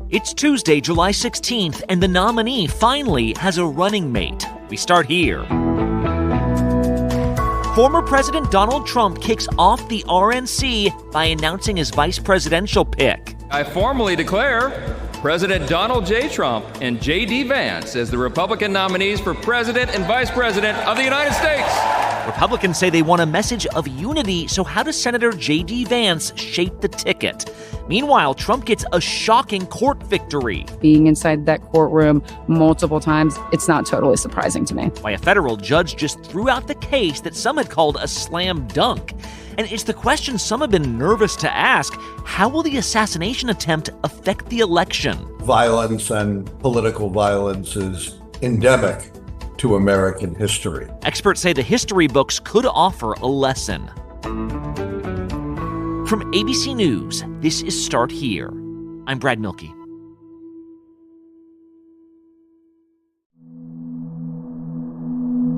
It's Tuesday, July 16th, and the nominee finally has a running mate. We start here. Former President Donald Trump kicks off the RNC by announcing his vice presidential pick. I formally declare President Donald J. Trump and J.D. Vance as the Republican nominees for President and Vice President of the United States. Republicans say they want a message of unity, so how does Senator J.D. Vance shape the ticket? Meanwhile, Trump gets a shocking court victory. Being inside that courtroom multiple times, it's not totally surprising to me. Why a federal judge just threw out the case that some had called a slam dunk. And it's the question some have been nervous to ask: how will the assassination attempt affect the election? Violence and political violence is endemic to American history. Experts say the history books could offer a lesson. From ABC News, this is Start Here. I'm Brad Milkey.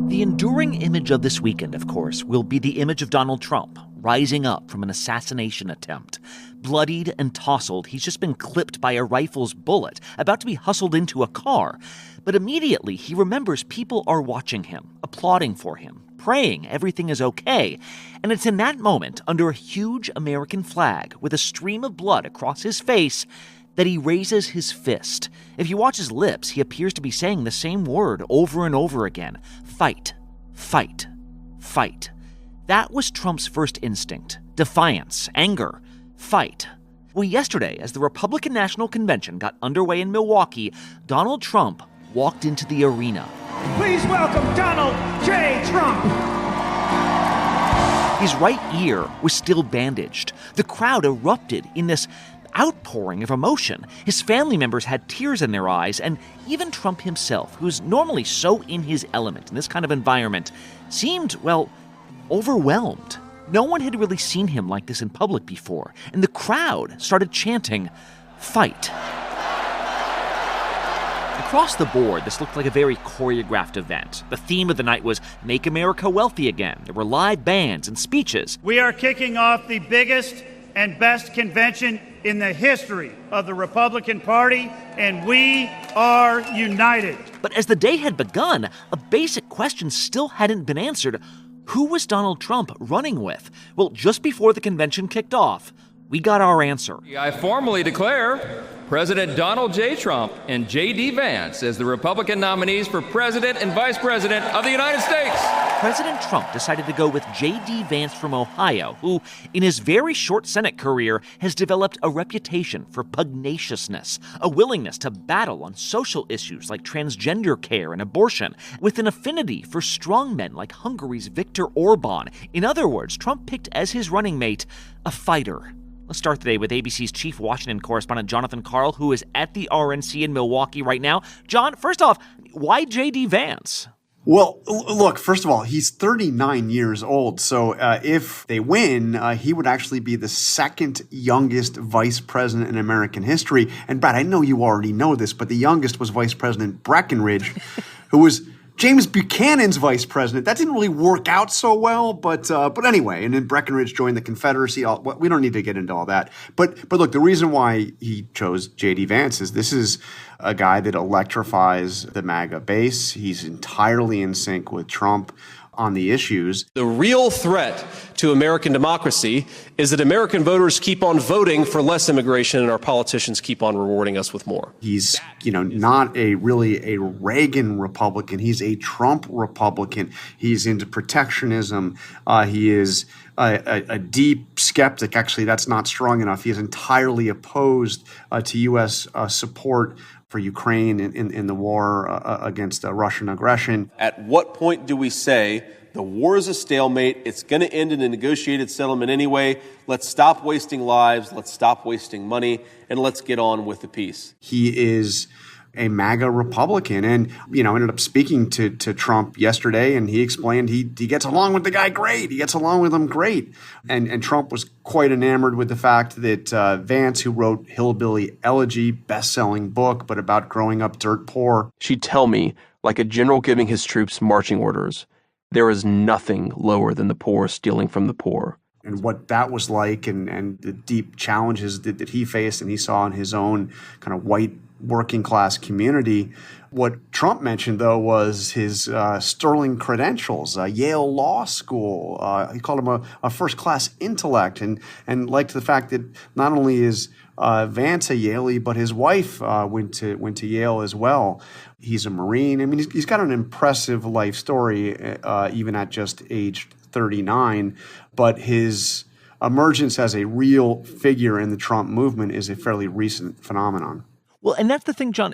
The enduring image of this weekend, of course, will be the image of Donald Trump rising up from an assassination attempt. Bloodied and tousled, he's just been clipped by a rifle's bullet, about to be hustled into a car. But immediately, he remembers people are watching him, applauding for him, praying everything is okay. And it's in that moment, under a huge American flag with a stream of blood across his face, that he raises his fist. If you watch his lips, he appears to be saying the same word over and over again: fight, fight, fight. That was Trump's first instinct: defiance, anger, fight. Well, yesterday, as the Republican National Convention got underway in Milwaukee, Donald Trump walked into the arena. Please welcome Donald J. Trump. His right ear was still bandaged. The crowd erupted in this outpouring of emotion. His family members had tears in their eyes, and even Trump himself, who's normally so in his element in this kind of environment, seemed, well, overwhelmed. No one had really seen him like this in public before, and the crowd started chanting, "Fight." Across the board, this looked like a very choreographed event. The theme of the night was Make America Wealthy Again. There were live bands and speeches. We are kicking off the biggest and best convention in the history of the Republican Party, and we are united. But as the day had begun, a basic question still hadn't been answered. Who was Donald Trump running with? Well, just before the convention kicked off, we got our answer. I formally declare President Donald J. Trump and J.D. Vance as the Republican nominees for President and Vice President of the United States. President Trump decided to go with J.D. Vance from Ohio, who, in his very short Senate career, has developed a reputation for pugnaciousness, a willingness to battle on social issues like transgender care and abortion, with an affinity for strong men like Hungary's Viktor Orban. In other words, Trump picked as his running mate a fighter. Let's start today with ABC's chief Washington correspondent Jonathan Karl, who is at the RNC in Milwaukee right now. John, first off, why J.D. Vance? Well, look, first of all, he's 39 years old. So if they win, he would actually be the second youngest vice president in American history. And Brad, I know you already know this, but the youngest was Vice President Breckinridge, who was James Buchanan's vice president. That didn't really work out so well, but anyway. And then Breckinridge joined the Confederacy. We don't need to get into all that. But look, the reason why he chose J.D. Vance is this is a guy that electrifies the MAGA base. He's entirely in sync with Trump on the issues. The real threat to American democracy is that American voters keep on voting for less immigration and our politicians keep on rewarding us with more. He's, not really a Reagan Republican. He's a Trump Republican. He's into protectionism. He is a deep skeptic. Actually, that's not strong enough. He is entirely opposed to U.S. support for Ukraine in the war against Russian aggression. At what point do we say the war is a stalemate, it's going to end in a negotiated settlement anyway, let's stop wasting lives, let's stop wasting money, and let's get on with the peace? He is a MAGA Republican. And, ended up speaking to Trump yesterday, and he explained he gets along with the guy great. He gets along with him great. And Trump was quite enamored with the fact that Vance, who wrote Hillbilly Elegy, best-selling book, but about growing up dirt poor. She'd tell me, like a general giving his troops marching orders, there is nothing lower than the poor stealing from the poor. and what that was like, and the deep challenges that he faced and he saw in his own kind of white working class community. What Trump mentioned, though, was his sterling credentials, Yale Law School. He called him a first-class intellect, and liked the fact that not only is Vance a Yalie, but his wife went to Yale as well. He's a Marine. I mean, he's got an impressive life story, even at just age 39. But his emergence as a real figure in the Trump movement is a fairly recent phenomenon. Well, and that's the thing, John,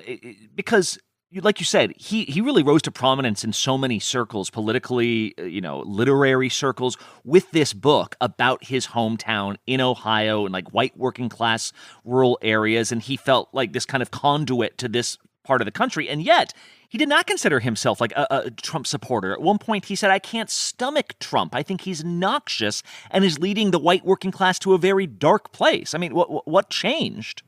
because like you said, he really rose to prominence in so many circles, politically, literary circles, with this book about his hometown in Ohio and like white working class rural areas. And he felt like this kind of conduit to this part of the country. And yet he did not consider himself like a Trump supporter. At one point, he said, "I can't stomach Trump. I think he's noxious and is leading the white working class to a very dark place." I mean, what changed?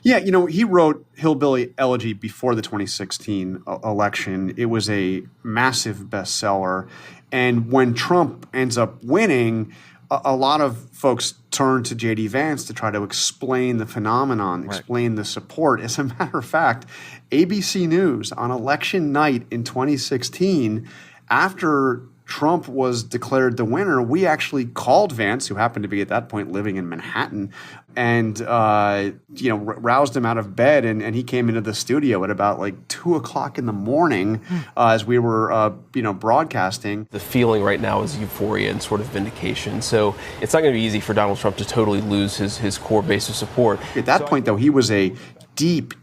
Yeah, he wrote Hillbilly Elegy before the 2016 election. It was a massive bestseller. And when Trump ends up winning, a lot of folks turn to J.D. Vance to try to explain the phenomenon, explain the support. As a matter of fact, ABC News on election night in 2016, after Trump was declared the winner, we actually called Vance, who happened to be at that point living in Manhattan, and roused him out of bed, and he came into the studio at about like 2:00 in the morning as we were broadcasting. The feeling right now is euphoria and sort of vindication. So it's not going to be easy for Donald Trump to totally lose his core base of support. At that point, though, he was a deep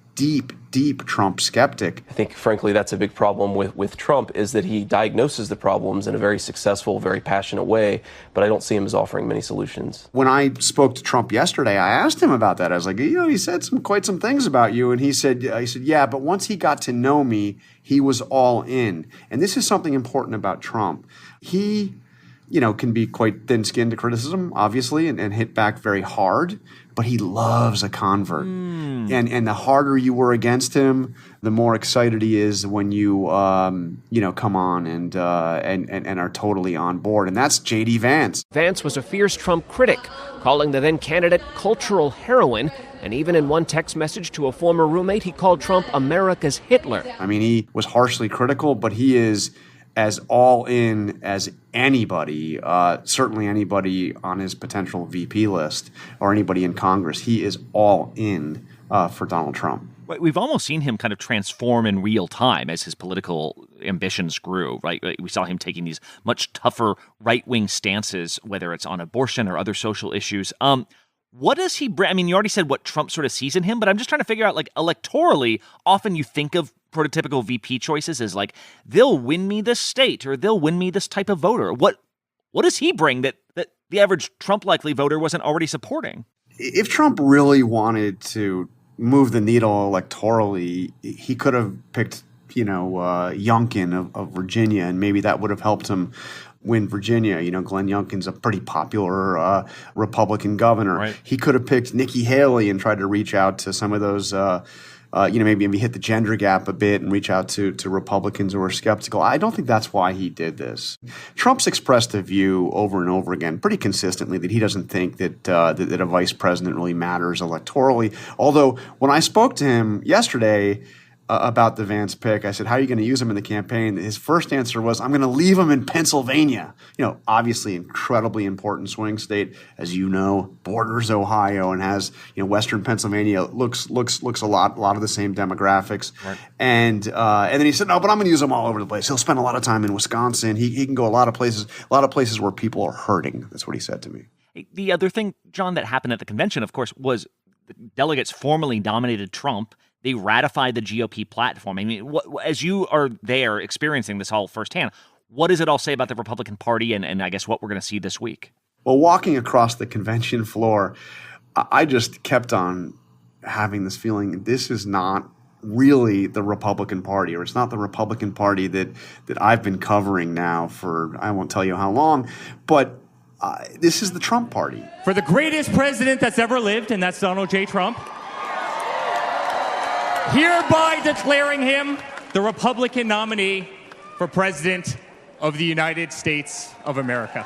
Trump skeptic. I think, frankly, that's a big problem with Trump, is that he diagnoses the problems in a very successful, very passionate way, but I don't see him as offering many solutions. When I spoke to Trump yesterday, I asked him about that. I was like, he said quite some things about you, and he said, yeah, but once he got to know me, he was all in. And this is something important about Trump. He can be quite thin-skinned to criticism, obviously, and hit back very hard, but he loves a convert. And the harder you were against him, the more excited he is when you come on and are totally on board. And that's J.D. Vance. Vance was a fierce Trump critic, calling the then candidate cultural heroin. And even in one text message to a former roommate, he called Trump America's Hitler. I mean, he was harshly critical, but he is as all in as anybody, certainly anybody on his potential VP list or anybody in Congress. He is all in for Donald Trump. We've almost seen him kind of transform in real time as his political ambitions grew, right? We saw him taking these much tougher right-wing stances, whether it's on abortion or other social issues. What does he bring? I mean, you already said what Trump sort of sees in him, but I'm just trying to figure out, like, electorally, often you think of prototypical VP choices as like, they'll win me this state or they'll win me this type of voter. What does he bring that the average Trump-likely voter wasn't already supporting? If Trump really wanted to move the needle electorally, he could have picked, Youngkin of Virginia, and maybe that would have helped him win Virginia. Glenn Youngkin's a pretty popular Republican governor. Right. He could have picked Nikki Haley and tried to reach out to some of those maybe hit the gender gap a bit and reach out to Republicans who are skeptical. I don't think that's why he did this. Trump's expressed a view over and over again, pretty consistently, that he doesn't think that a vice president really matters electorally. Although when I spoke to him yesterday about the Vance pick, I said, "How are you going to use him in the campaign?" His first answer was, "I'm going to leave him in Pennsylvania." Obviously incredibly important swing state, as you know, borders Ohio and has, Western Pennsylvania looks a lot of the same demographics. Right. And then he said, "No, but I'm going to use him all over the place. He'll spend a lot of time in Wisconsin. He can go a lot of places where people are hurting." That's what he said to me. The other thing, John, that happened at the convention, of course, was the delegates formally nominated Trump. They ratified the GOP platform. I mean, as you are there experiencing this all firsthand, what does it all say about the Republican Party and I guess what we're going to see this week? Well, walking across the convention floor, I just kept on having this feeling this is not really the Republican Party, or it's not the Republican Party that I've been covering now for I won't tell you how long, but this is the Trump Party. For the greatest president that's ever lived, and that's Donald J. Trump, hereby declaring him the Republican nominee for President of the United States of America.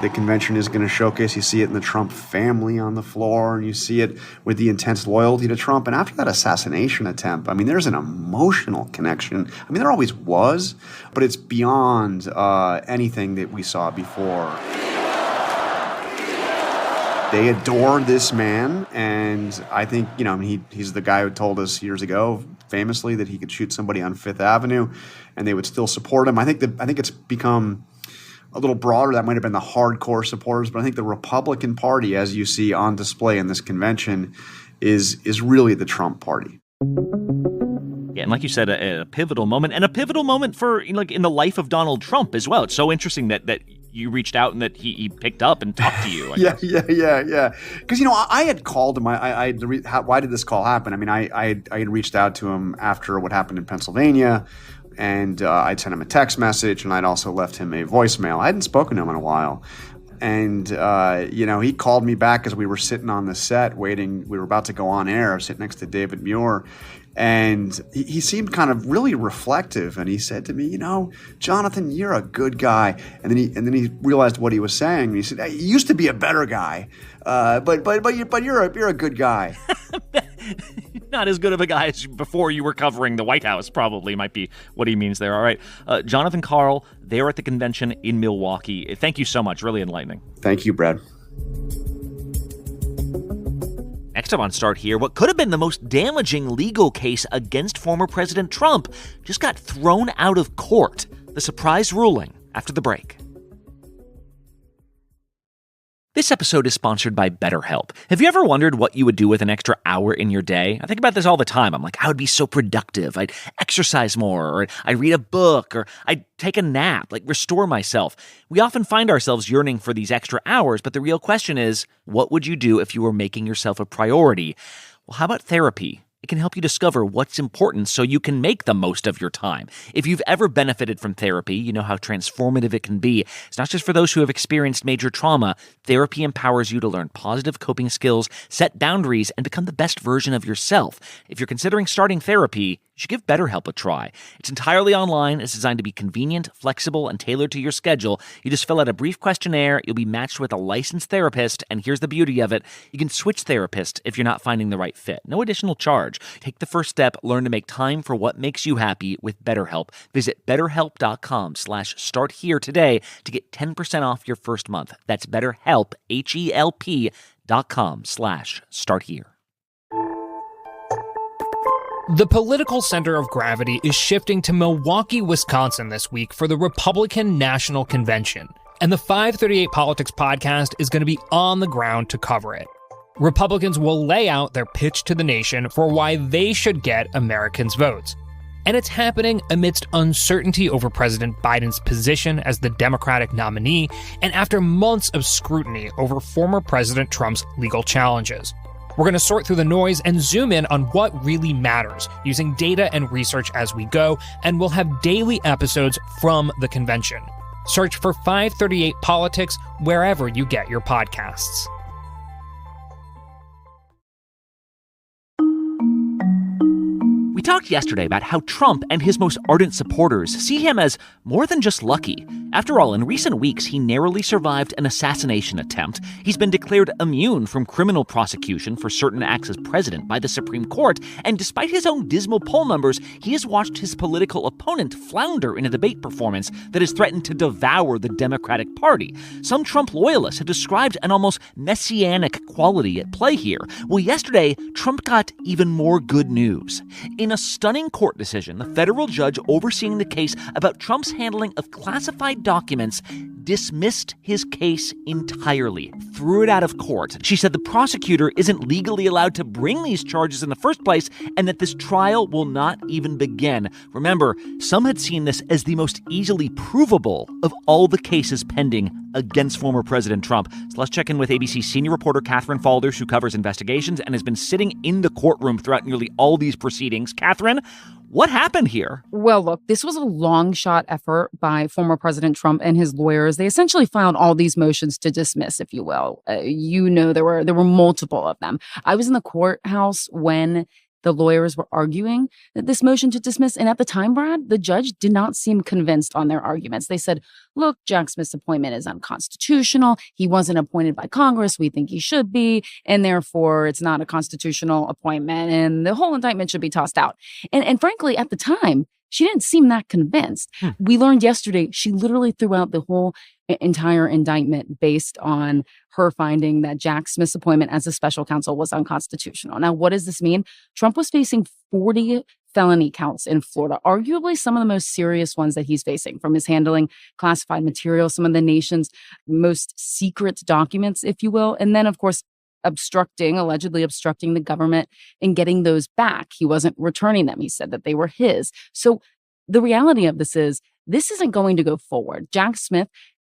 The convention is going to showcase. You see it in the Trump family on the floor, and you see it with the intense loyalty to Trump. And after that assassination attempt, I mean, there's an emotional connection. I mean, there always was, but it's beyond anything that we saw before. They adore this man, and I think, he's the guy who told us years ago, famously, that he could shoot somebody on Fifth Avenue, and they would still support him. I think it's become a little broader. That might have been the hardcore supporters, but I think the Republican Party, as you see on display in this convention, is really the Trump party. Yeah, and like you said, a pivotal moment, and a pivotal moment for in the life of Donald Trump as well. It's so interesting that you reached out and that he picked up and talked to you. Yeah. Because I had called him. Why did this call happen? I mean, I had reached out to him after what happened in Pennsylvania, and I'd sent him a text message, and I'd also left him a voicemail. I hadn't spoken to him in a while. And, he called me back as we were sitting on the set waiting. We were about to go on air. I was sitting next to David Muir. And he seemed kind of really reflective. And he said to me, Jonathan, you're a good guy. And then he realized what he was saying. And he said, hey, you used to be a better guy. But you're a good guy. Not as good of a guy as before you were covering the White House, probably might be what he means there. All right. Jonathan Karl, there at the convention in Milwaukee. Thank you so much. Really enlightening. Thank you, Brad. Next up on Start Here, what could have been the most damaging legal case against former President Trump just got thrown out of court. The surprise ruling after the break. This episode is sponsored by BetterHelp. Have you ever wondered what you would do with an extra hour in your day? I think about this all the time. I'm like, I would be so productive. I'd exercise more, or I'd read a book, or I'd take a nap, restore myself. We often find ourselves yearning for these extra hours, but the real question is, what would you do if you were making yourself a priority? Well, how about therapy? It can help you discover what's important so you can make the most of your time. If you've ever benefited from therapy, you know how transformative it can be. It's not just for those who have experienced major trauma. Therapy empowers you to learn positive coping skills, set boundaries, and become the best version of yourself. If you're considering starting therapy, you should give BetterHelp a try. It's entirely online. It's designed to be convenient, flexible, and tailored to your schedule. You just fill out a brief questionnaire. You'll be matched with a licensed therapist. And here's the beauty of it. You can switch therapists if you're not finding the right fit. No additional charge. Take the first step. Learn to make time for what makes you happy with BetterHelp. Visit BetterHelp.com/starthere today to get 10% off your first month. That's BetterHelp, HELP.com/starthere. The political center of gravity is shifting to Milwaukee, Wisconsin this week for the Republican National Convention, and the 538 Politics podcast is going to be on the ground to cover it. Republicans will lay out their pitch to the nation for why they should get Americans' votes. And it's happening amidst uncertainty over President Biden's position as the Democratic nominee, and after months of scrutiny over former President Trump's legal challenges. We're going to sort through the noise and zoom in on what really matters, using data and research as we go, and we'll have daily episodes from the convention. Search for 538 Politics wherever you get your podcasts. We talked yesterday about how Trump and his most ardent supporters see him as more than just lucky. After all, in recent weeks, he narrowly survived an assassination attempt. He's been declared immune from criminal prosecution for certain acts as president by the Supreme Court, and despite his own dismal poll numbers, he has watched his political opponent flounder in a debate performance that has threatened to devour the Democratic Party. Some Trump loyalists have described an almost messianic quality at play here. Well, yesterday, Trump got even more good news. In a stunning court decision, the federal judge overseeing the case about Trump's handling of classified documents dismissed his case entirely, threw it out of court. She said the prosecutor isn't legally allowed to bring these charges in the first place and that this trial will not even begin. Remember, some had seen this as the most easily provable of all the cases pending against former President Trump. So let's check in with ABC senior reporter Catherine Falders, who covers investigations and has been sitting in the courtroom throughout nearly all these proceedings. Catherine, what happened here? Well, look, this was a long shot effort by former President Trump and his lawyers. They essentially filed all these motions to dismiss, if you will. There were multiple of them. I was in the courthouse when the lawyers were arguing this motion to dismiss. And at the time, Brad, the judge did not seem convinced on their arguments. They said, look, Jack Smith's appointment is unconstitutional. He wasn't appointed by Congress. We think he should be. And therefore, it's not a constitutional appointment. And the whole indictment should be tossed out. And frankly, at the time, she didn't seem that convinced. We learned yesterday she literally threw out the whole entire indictment based on her finding that Jack Smith's appointment as a special counsel was unconstitutional. Now, what does this mean? Trump was facing 40 felony counts in Florida, arguably some of the most serious ones that he's facing, from his handling classified material, some of the nation's most secret documents, if you will. And then, of course, allegedly obstructing the government and getting those back. He wasn't returning them. He said that they were his. So the reality of this isn't going to go forward. Jack Smith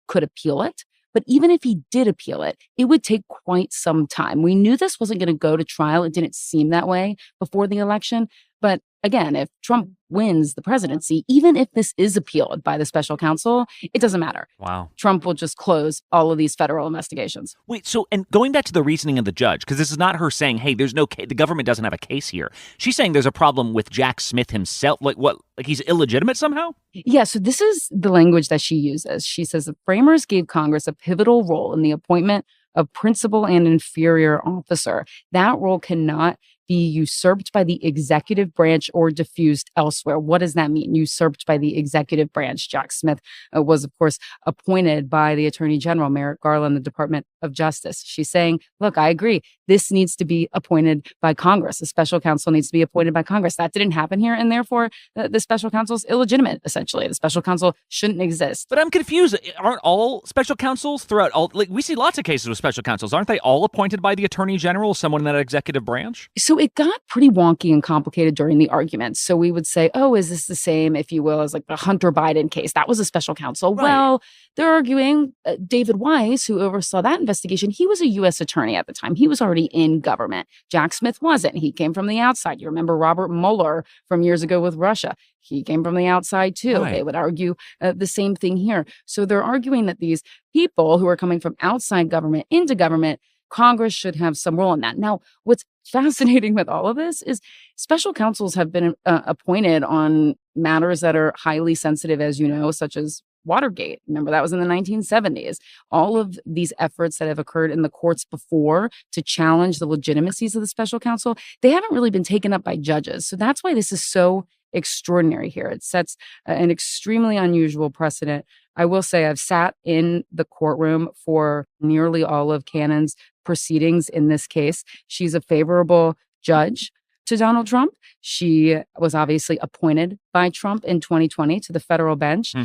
could appeal it, but even if he did appeal it, it would take quite some time. We knew this wasn't going to go to trial. It didn't seem that way before the election. But again, if Trump wins the presidency, even if this is appealed by the special counsel, it doesn't matter. Wow. Trump will just close all of these federal investigations. Wait, so, and going back to the reasoning of the judge, because this is not her saying, hey, there's no case, the government doesn't have a case here. She's saying there's a problem with Jack Smith himself. Like what? Like he's illegitimate somehow? Yeah, so this is the language that she uses. She says the framers gave Congress a pivotal role in the appointment of principal and inferior officer. That role cannot be usurped by the executive branch or diffused elsewhere. What does that mean? Usurped by the executive branch. Jack Smith was, of course, appointed by the Attorney General, Merrick Garland, the Department of Justice. She's saying, look, I agree. This needs to be appointed by Congress. A special counsel needs to be appointed by Congress. That didn't happen here. And therefore, the special counsel is illegitimate, essentially. The special counsel shouldn't exist. But I'm confused. Aren't all special counsels throughout all, like we see lots of cases with special counsels. Aren't they all appointed by the Attorney General, someone in that executive branch? So it got pretty wonky and complicated during the arguments. So we would say, oh, is this the same, if you will, as like the Hunter Biden case? That was a special counsel. Right. Well, they're arguing David Weiss, who oversaw that investigation, he was a U.S. attorney at the time. He was already in government. Jack Smith wasn't. He came from the outside. You remember Robert Mueller from years ago with Russia. He came from the outside, too. Right. They would argue the same thing here. So they're arguing that these people who are coming from outside government into government, Congress should have some role in that. Now, what's fascinating with all of this is special counsels have been appointed on matters that are highly sensitive, as you know, such as Watergate. Remember, that was in the 1970s. All of these efforts that have occurred in the courts before to challenge the legitimacies of the special counsel, they haven't really been taken up by judges. So that's why this is so extraordinary here. It sets an extremely unusual precedent. I will say I've sat in the courtroom for nearly all of Cannon's proceedings in this case. She's a favorable judge to Donald Trump. She was obviously appointed by Trump in 2020 to the federal bench.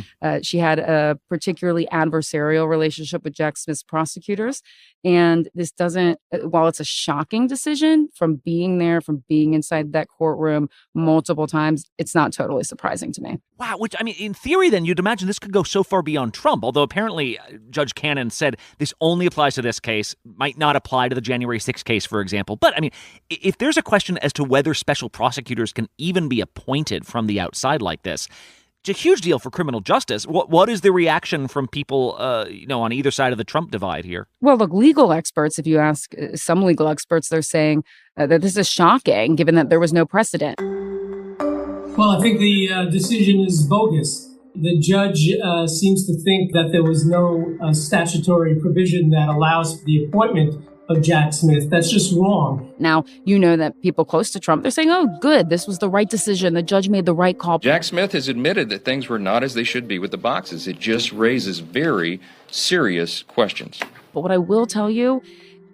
She had a particularly adversarial relationship with Jack Smith's prosecutors. And this doesn't, while it's a shocking decision from being there, from being inside that courtroom multiple times, it's not totally surprising to me. Wow, which, I mean, in theory, then you'd imagine this could go so far beyond Trump, although apparently Judge Cannon said this only applies to this case, might not apply to the January 6th case, for example. But, I mean, if there's a question as to whether special prosecutors can even be appointed from the outside like this, it's a huge deal for criminal justice. What is the reaction from people, on either side of the Trump divide here? Well, look, legal experts, if you ask some legal experts, they're saying that this is shocking, given that there was no precedent. Well, I think the decision is bogus. The judge seems to think that there was no statutory provision that allows for the appointment of Jack Smith. That's just wrong. Now, you know that people close to Trump, they're saying, oh, good, this was the right decision. The judge made the right call. Jack Smith has admitted that things were not as they should be with the boxes. It just raises very serious questions. But what I will tell you,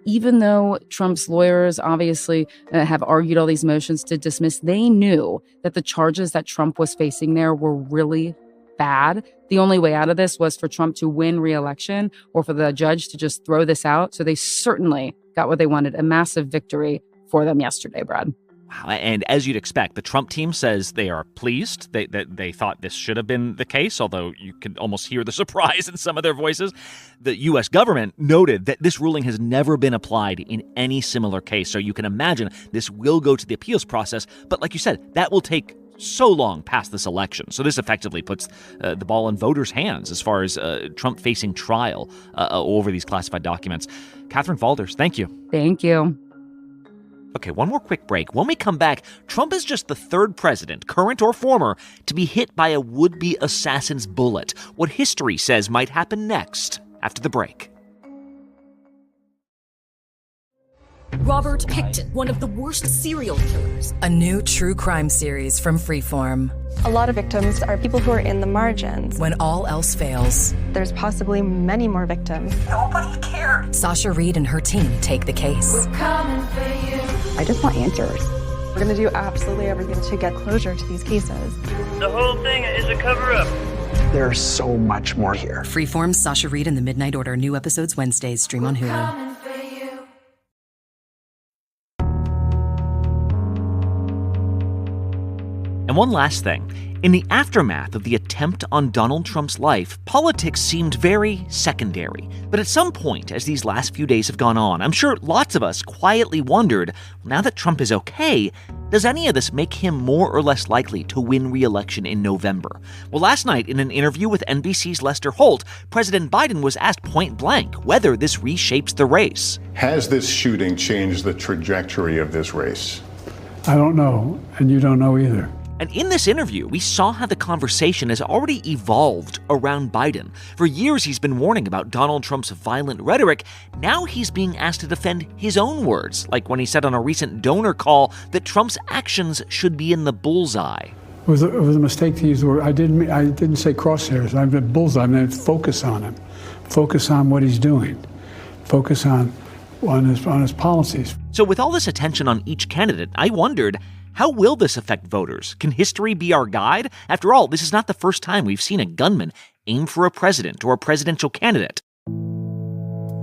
even though Trump's lawyers obviously have argued all these motions to dismiss, they knew that the charges that Trump was facing there were really bad. The only way out of this was for Trump to win re-election or for the judge to just throw this out. So they certainly got what they wanted, a massive victory for them yesterday, Brad. Wow. And as you'd expect, the Trump team says they are pleased. They thought this should have been the case, although you could almost hear the surprise in some of their voices. The U.S. government noted that this ruling has never been applied in any similar case. So you can imagine this will go to the appeals process. But like you said, that will take so long past this election. So this effectively puts the ball in voters' hands as far as Trump facing trial over these classified documents. Catherine Falders, thank you. Thank you. Okay, one more quick break. When we come back, Trump is just the third president, current or former, to be hit by a would-be assassin's bullet. What history says might happen next, after the break. Robert Pickton, one of the worst serial killers. A new true crime series from Freeform. A lot of victims are people who are in the margins. When all else fails, there's possibly many more victims. Nobody cares. Sasha Reed and her team take the case. We're coming for you. I just want answers. We're going to do absolutely everything to get closure to these cases. The whole thing is a cover-up. There's so much more here. Freeform's Sasha Reed and the Midnight Order. New episodes Wednesdays. Stream on Hulu. And one last thing. In the aftermath of the attempt on Donald Trump's life, politics seemed very secondary. But at some point, as these last few days have gone on, I'm sure lots of us quietly wondered, now that Trump is okay, does any of this make him more or less likely to win re-election in November? Well, last night, in an interview with NBC's Lester Holt, President Biden was asked point blank whether this reshapes the race. Has this shooting changed the trajectory of this race? I don't know, and you don't know either. And in this interview, we saw how the conversation has already evolved around Biden. For years, he's been warning about Donald Trump's violent rhetoric. Now he's being asked to defend his own words, like when he said on a recent donor call that Trump's actions should be in the bullseye. It was a mistake to use the word. I didn't say crosshairs. I meant bullseye. I meant focus on him. Focus on what he's doing. Focus on his policies. So with all this attention on each candidate, I wondered, how will this affect voters? Can history be our guide? After all, this is not the first time we've seen a gunman aim for a president or a presidential candidate.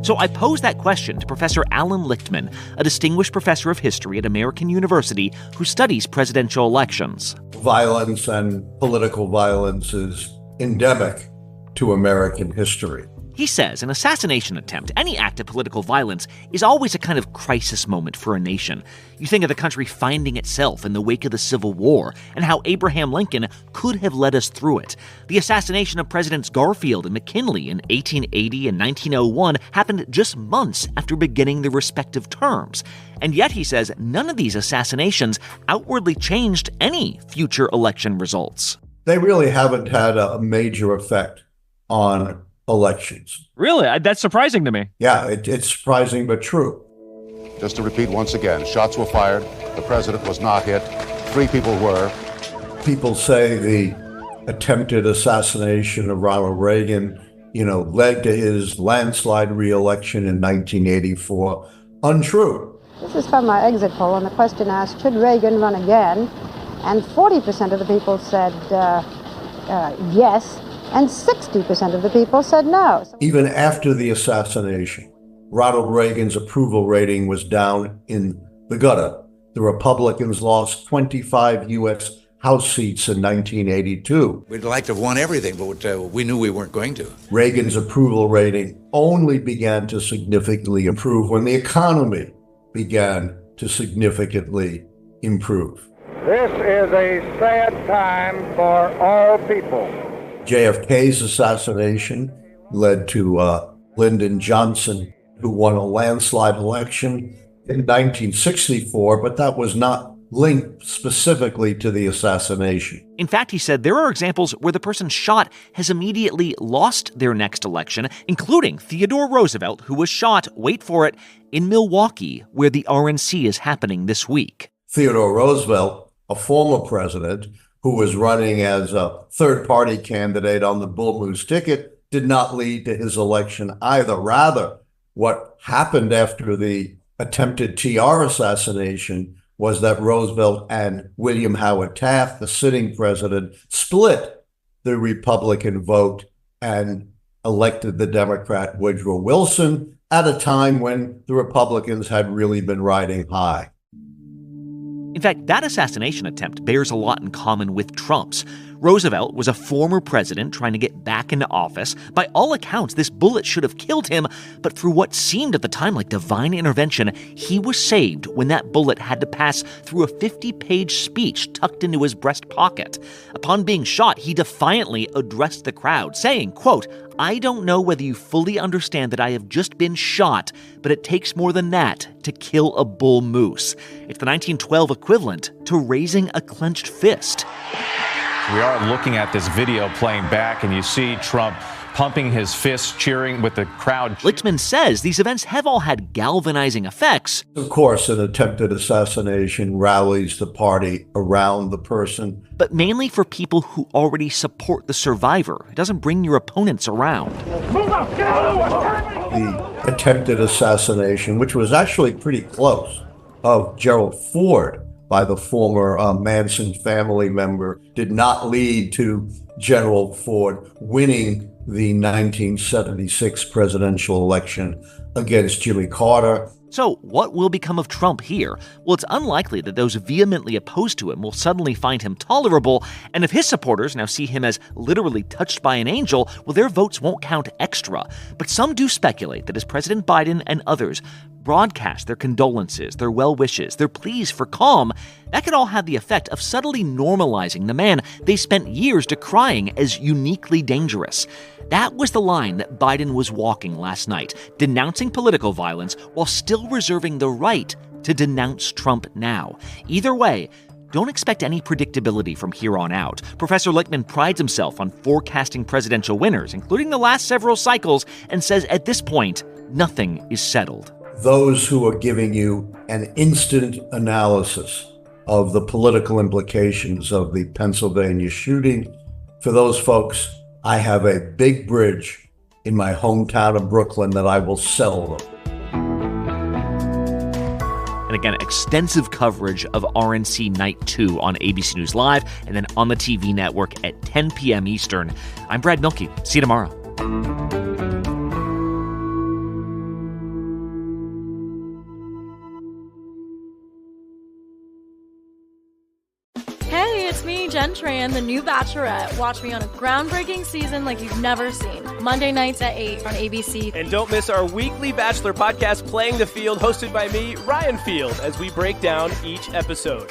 So I posed that question to Professor Alan Lichtman, a distinguished professor of history at American University who studies presidential elections. Violence and political violence is endemic to American history. He says an assassination attempt, any act of political violence, is always a kind of crisis moment for a nation. You think of the country finding itself in the wake of the Civil War and how Abraham Lincoln could have led us through it. The assassination of Presidents Garfield and McKinley in 1880 and 1901 happened just months after beginning their respective terms. And yet, he says, none of these assassinations outwardly changed any future election results. They really haven't had a major effect on elections. Really? That's surprising to me. Yeah, it's surprising but true. Just to repeat once again, shots were fired. The president was not hit. 3 people were. People say the attempted assassination of Ronald Reagan, led to his landslide re-election in 1984. Untrue. This is from my exit poll, and the question asked, should Reagan run again? And 40% of the people said yes. And 60% of the people said no. Even after the assassination, Ronald Reagan's approval rating was down in the gutter. The Republicans lost 25 U.S. House seats in 1982. We'd like to have won everything, but we knew we weren't going to. Reagan's approval rating only began to significantly improve when the economy began to significantly improve. This is a sad time for all people. JFK's assassination led to Lyndon Johnson, who won a landslide election in 1964, but that was not linked specifically to the assassination. In fact, he said there are examples where the person shot has immediately lost their next election, including Theodore Roosevelt, who was shot, wait for it, in Milwaukee, where the RNC is happening this week. Theodore Roosevelt, a former president, who was running as a third-party candidate on the Bull Moose ticket, did not lead to his election either. Rather, what happened after the attempted TR assassination was that Roosevelt and William Howard Taft, the sitting president, split the Republican vote and elected the Democrat Woodrow Wilson at a time when the Republicans had really been riding high. In fact, that assassination attempt bears a lot in common with Trump's. Roosevelt was a former president trying to get back into office. By all accounts, this bullet should have killed him, but through what seemed at the time like divine intervention, he was saved when that bullet had to pass through a 50-page speech tucked into his breast pocket. Upon being shot, he defiantly addressed the crowd, saying, quote, "I don't know whether you fully understand that I have just been shot, but it takes more than that to kill a bull moose." It's the 1912 equivalent to raising a clenched fist. We are looking at this video playing back, and you see Trump pumping his fists, cheering with the crowd. Lichtman says these events have all had galvanizing effects. Of course, an attempted assassination rallies the party around the person. But mainly for people who already support the survivor. It doesn't bring your opponents around. The attempted assassination, which was actually pretty close, of Gerald Ford by the former Manson family member, did not lead to General Ford winning the 1976 presidential election against Jimmy Carter. So what will become of Trump here? Well, it's unlikely that those vehemently opposed to him will suddenly find him tolerable, and if his supporters now see him as literally touched by an angel, well, their votes won't count extra. But some do speculate that as President Biden and others broadcast their condolences, their well wishes, their pleas for calm, that could all have the effect of subtly normalizing the man they spent years decrying as uniquely dangerous. That was the line that Biden was walking last night, denouncing political violence while still reserving the right to denounce Trump now. Either way, don't expect any predictability from here on out. Professor Lichtman prides himself on forecasting presidential winners, including the last several cycles, and says at this point, nothing is settled. Those who are giving you an instant analysis of the political implications of the Pennsylvania shooting, for those folks, I have a big bridge in my hometown of Brooklyn that I will sell them. And again, extensive coverage of RNC Night 2 on ABC News Live and then on the TV network at 10 p.m. Eastern. I'm Brad Milkey. See you tomorrow. Hey, it's me, Jen Tran, the new Bachelorette. Watch me on a groundbreaking season like you've never seen. Monday nights at 8 on ABC. And don't miss our weekly Bachelor podcast, Playing the Field, hosted by me, Ryan Field, as we break down each episode.